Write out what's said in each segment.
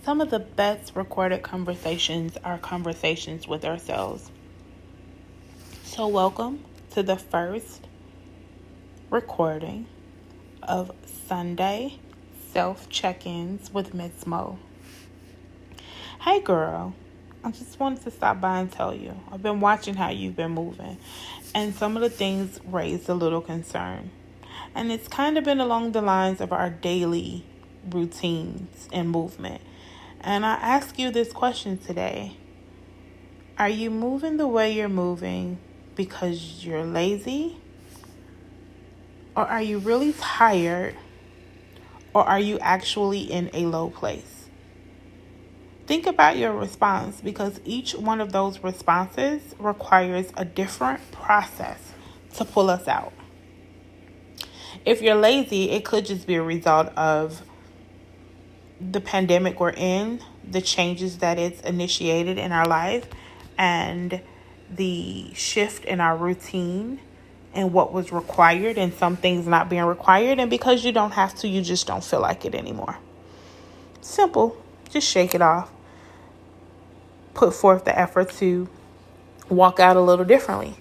Some of the best recorded conversations are conversations with ourselves. So welcome to the first recording of Sunday Self-Check-Ins with Miss Mo. Hey girl, I just wanted to stop by and tell you, I've been watching how you've been moving, and some of the things raised a little concern. And it's kind of been along the lines of our daily routines and movement. And I ask you this question today. Are you moving the way you're moving because you're lazy? Or are you really tired? Or are you actually in a low place? Think about your response, because each one of those responses requires a different process to pull us out. If you're lazy, it could just be a result of the pandemic we're in, the changes that it's initiated in our life, and the shift in our routine and what was required, and some things not being required. And because you don't have to, you just don't feel like it anymore. Simple. Just shake it off. Put forth the effort to walk out a little differently.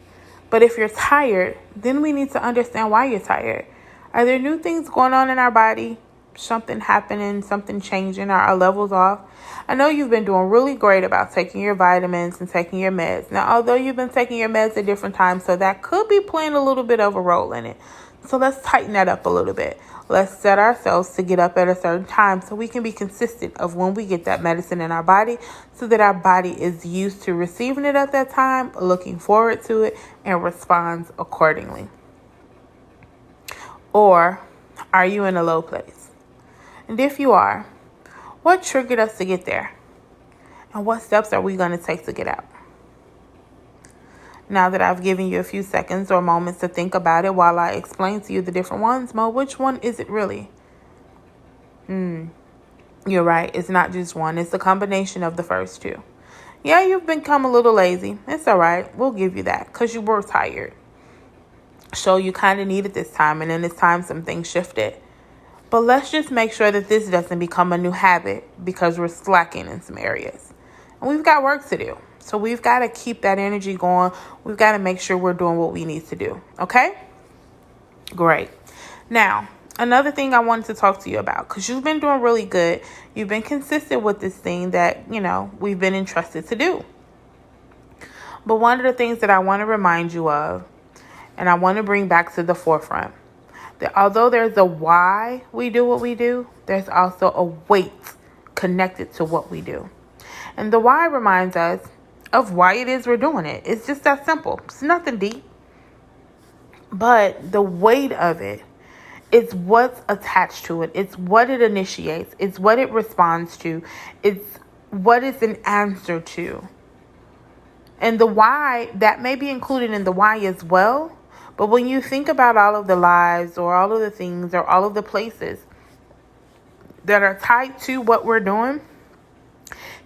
But if you're tired, then we need to understand why you're tired. Are there new things going on in our body? Something happening, something changing, are our levels off? I know you've been doing really great about taking your vitamins and taking your meds. Now, although you've been taking your meds at different times, so that could be playing a little bit of a role in it. So let's tighten that up a little bit. Let's set ourselves to get up at a certain time so we can be consistent of when we get that medicine in our body, so that our body is used to receiving it at that time, looking forward to it, and responds accordingly. Or are you in a low place? And if you are, what triggered us to get there? And what steps are we going to take to get out? Now that I've given you a few seconds or moments to think about it while I explain to you the different ones, Mo, which one is it really? You're right. It's not just one. It's a combination of the first two. Yeah, you've become a little lazy. It's all right. We'll give you that because you were tired. So you kind of needed this time, and then this time some things shifted. But let's just make sure that this doesn't become a new habit because we're slacking in some areas. And we've got work to do. So we've got to keep that energy going. We've got to make sure we're doing what we need to do. Okay? Great. Now, another thing I wanted to talk to you about, because you've been doing really good. You've been consistent with this thing that, we've been entrusted to do. But one of the things that I want to remind you of, and I want to bring back to the forefront, that although there's a why we do what we do, there's also a weight connected to what we do. And the why reminds us of why it is we're doing it. It's just that simple. It's nothing deep. But the weight of it is what's attached to it. It's what it initiates. It's what it responds to. It's what it's an answer to. And the why, that may be included in the why as well. But when you think about all of the lives or all of the things or all of the places that are tied to what we're doing,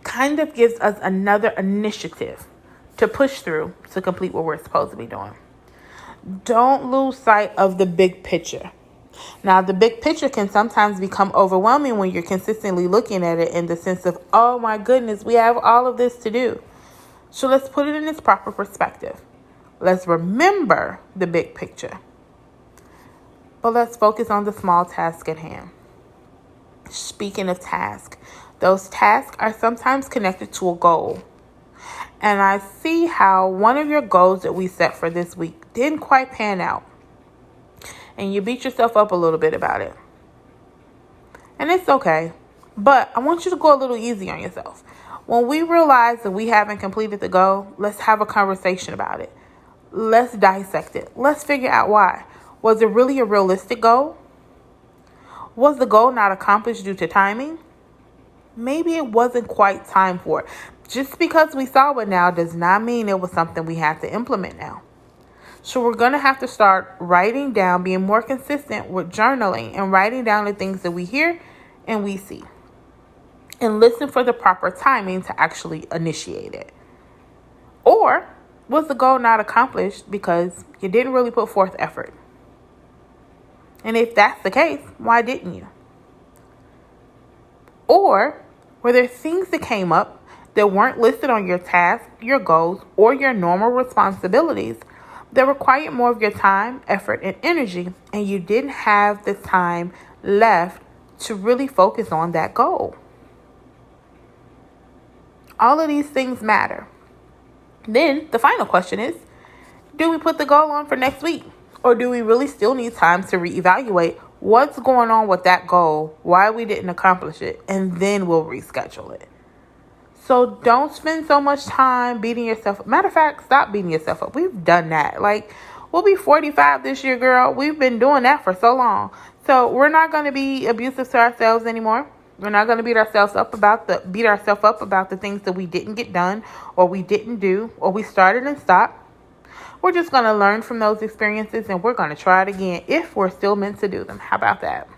kind of gives us another initiative to push through to complete what we're supposed to be doing. Don't lose sight of the big picture. Now, the big picture can sometimes become overwhelming when you're consistently looking at it in the sense of, oh my goodness, we have all of this to do. So let's put it in its proper perspective. Let's remember the big picture. But let's focus on the small task at hand. Speaking of tasks, those tasks are sometimes connected to a goal. And I see how one of your goals that we set for this week didn't quite pan out. And you beat yourself up a little bit about it. And it's okay. But I want you to go a little easy on yourself. When we realize that we haven't completed the goal, let's have a conversation about it. Let's dissect it. Let's figure out why. Was it really a realistic goal? Was the goal not accomplished due to timing? Maybe it wasn't quite time for it. Just because we saw it now does not mean it was something we had to implement now. So we're going to have to start writing down, being more consistent with journaling and writing down the things that we hear and we see. And listen for the proper timing to actually initiate it. Or was the goal not accomplished because you didn't really put forth effort? And if that's the case, why didn't you? Or Were there things that came up that weren't listed on your tasks, your goals, or your normal responsibilities that required more of your time, effort, and energy, and you didn't have the time left to really focus on that goal? All of these things matter. Then the final question is, do we put the goal on for next week? Or do we really still need time to reevaluate what's going on with that goal, why we didn't accomplish it, and then we'll reschedule it? So don't spend so much time beating yourself up. Matter of fact, stop beating yourself up. We've done that. Like, we'll be 45 this year, girl. We've been doing that for so long. So we're not going to be abusive to ourselves anymore. We're not going to beat ourselves up about the things that we didn't get done, or we didn't do, or we started and stopped. We're just going to learn from those experiences, and we're going to try it again if we're still meant to do them. How about that?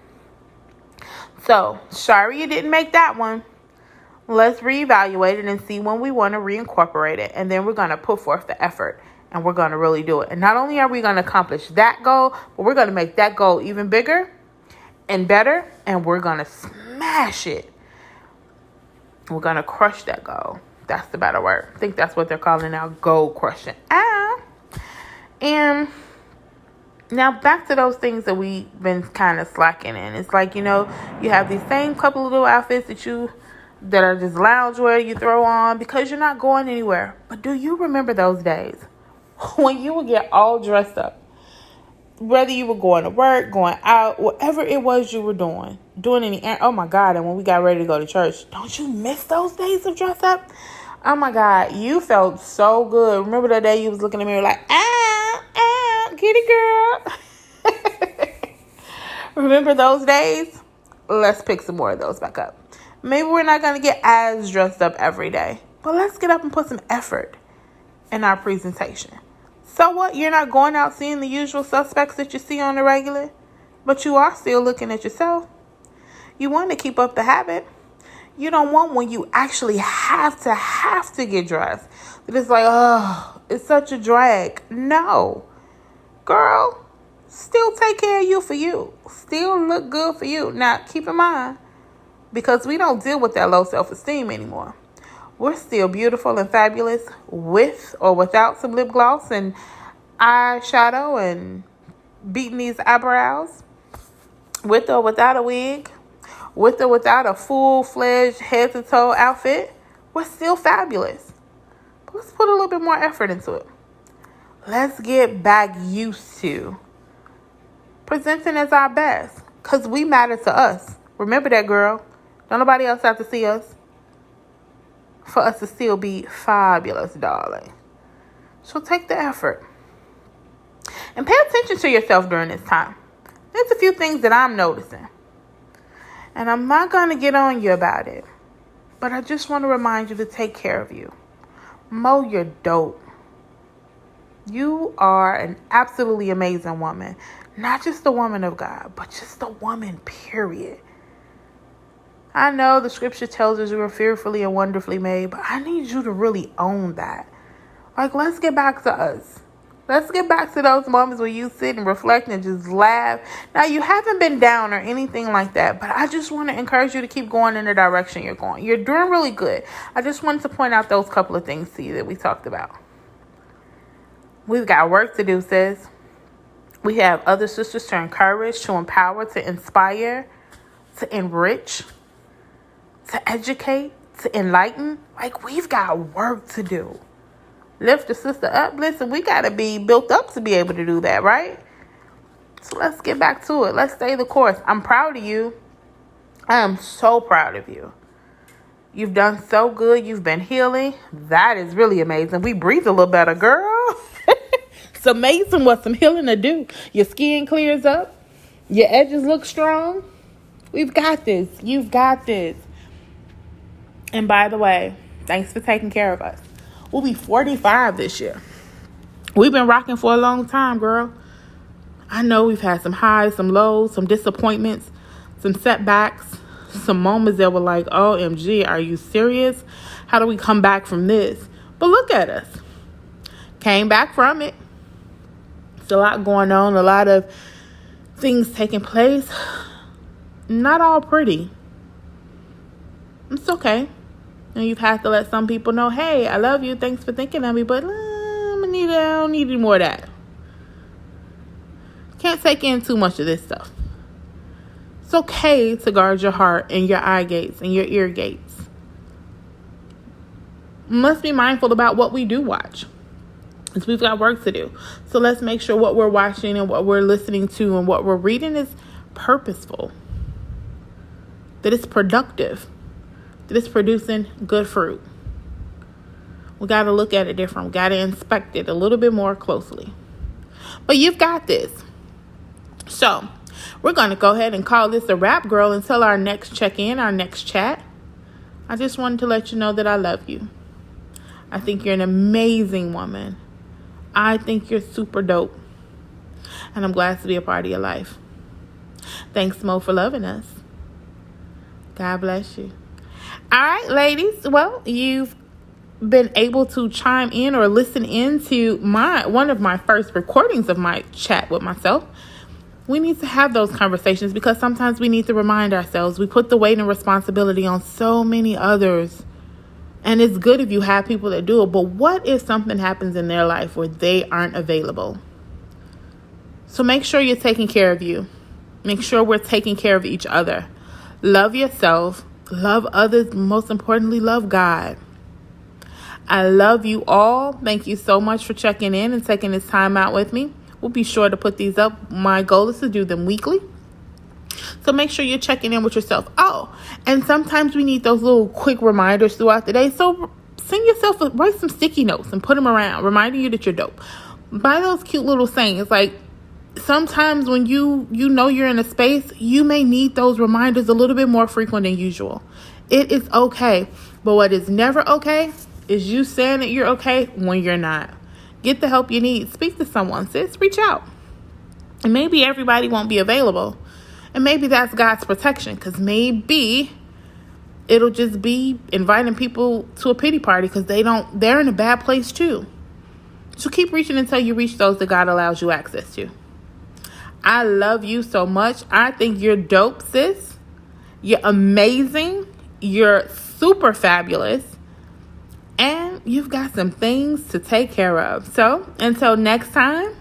So, sorry you didn't make that one. Let's reevaluate it and see when we want to reincorporate it. And then we're going to put forth the effort, and we're going to really do it. And not only are we going to accomplish that goal, but we're going to make that goal even bigger and better, and we're going to smash it. We're going to crush that goal. That's the better word. I think that's what they're calling now, goal crushing. And now back to those things that we've been kind of slacking in. It's like, you have these same couple of little outfits that are just loungewear you throw on because you're not going anywhere. But do you remember those days when you would get all dressed up? Whether you were going to work, going out, whatever it was you were doing oh my God, and when we got ready to go to church, don't you miss those days of dress up? Oh my God, you felt so good. Remember that day you was looking in the mirror like, get it, girl. Remember those days? Let's pick some more of those back up. Maybe we're not going to get as dressed up every day, but let's get up and put some effort in our presentation. So what? You're not going out seeing the usual suspects that you see on the regular, but you are still looking at yourself. You want to keep up the habit. You don't want when you actually have to get dressed. It's like, oh, it's such a drag. No. Girl, still take care of you for you. Still look good for you. Now, keep in mind, because we don't deal with that low self-esteem anymore. We're still beautiful and fabulous with or without some lip gloss and eyeshadow and beating these eyebrows, with or without a wig, with or without a full-fledged head-to-toe outfit. We're still fabulous. But let's put a little bit more effort into it. Let's get back used to presenting as our best, because we matter to us. Remember that, girl. Don't nobody else have to see us for us to still be fabulous, darling. So take the effort. And pay attention to yourself during this time. There's a few things that I'm noticing. And I'm not going to get on you about it. But I just want to remind you to take care of you. Mow your dope. You are an absolutely amazing woman. Not just a woman of God, but just a woman, period. I know the scripture tells us we were fearfully and wonderfully made, but I need you to really own that. Like, let's get back to us. Let's get back to those moments where you sit and reflect and just laugh. Now, you haven't been down or anything like that, but I just want to encourage you to keep going in the direction you're going. You're doing really good. I just wanted to point out those couple of things to you that we talked about. We've got work to do, sis. We have other sisters to encourage, to empower, to inspire, to enrich, to educate, to enlighten. Like, we've got work to do. Lift the sister up. Listen, we got to be built up to be able to do that, right? So let's get back to it. Let's stay the course. I'm proud of you. I am so proud of you. You've done so good. You've been healing. That is really amazing. We breathe a little better, girl. It's amazing what some healing to do. Your skin clears up. Your edges look strong. We've got this. You've got this. And by the way, thanks for taking care of us. We'll be 45 this year. We've been rocking for a long time, girl. I know we've had some highs, some lows, some disappointments, some setbacks, some moments that were like, OMG, are you serious? How do we come back from this? But look at us. Came back from it. It's a lot going on, a lot of things taking place. Not all pretty. It's okay. And you've had to let some people know, hey, I love you. Thanks for thinking of me, but I don't need any more of that. Can't take in too much of this stuff. It's okay to guard your heart and your eye gates and your ear gates. Must be mindful about what we do watch. Because we've got work to do. So let's make sure what we're watching and what we're listening to and what we're reading is purposeful. That it's productive. That it's producing good fruit. We got to look at it different. We got to inspect it a little bit more closely. But you've got this. So we're going to go ahead and call this a wrap, girl, until our next check-in, our next chat. I just wanted to let you know that I love you. I think you're an amazing woman. I think you're super dope. And I'm glad to be a part of your life. Thanks, Mo, for loving us. God bless you. All right, ladies. Well, you've been able to chime in or listen into one of my first recordings of my chat with myself. We need to have those conversations because sometimes we need to remind ourselves. We put the weight and responsibility on so many others. And it's good if you have people that do it. But what if something happens in their life where they aren't available? So make sure you're taking care of you. Make sure we're taking care of each other. Love yourself. Love others. Most importantly, love God. I love you all. Thank you so much for checking in and taking this time out with me. We'll be sure to put these up. My goal is to do them weekly. So make sure you're checking in with yourself. Oh, and sometimes we need those little quick reminders throughout the day. So write some sticky notes and put them around, reminding you that you're dope. Buy those cute little sayings. Like sometimes when you know you're in a space, you may need those reminders a little bit more frequent than usual. It is okay. But what is never okay is you saying that you're okay when you're not. Get the help you need. Speak to someone, sis. Reach out. And maybe everybody won't be available. And maybe that's God's protection. Because maybe it'll just be inviting people to a pity party because they're in a bad place too. So keep reaching until you reach those that God allows you access to. I love you so much. I think you're dope, sis. You're amazing. You're super fabulous. And you've got some things to take care of. So until next time,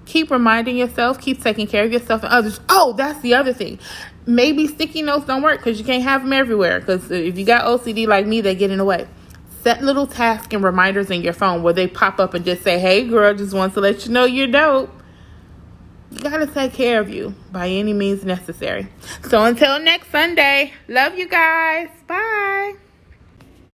keep reminding yourself, keep taking care of yourself and others. Oh, that's the other thing. Maybe sticky notes don't work because you can't have them everywhere. Because if you got OCD like me, they get in the way. Set little tasks and reminders in your phone where they pop up and just say, hey, girl, just want to let you know you're dope. You got to take care of you by any means necessary. So until next Sunday, love you guys. Bye.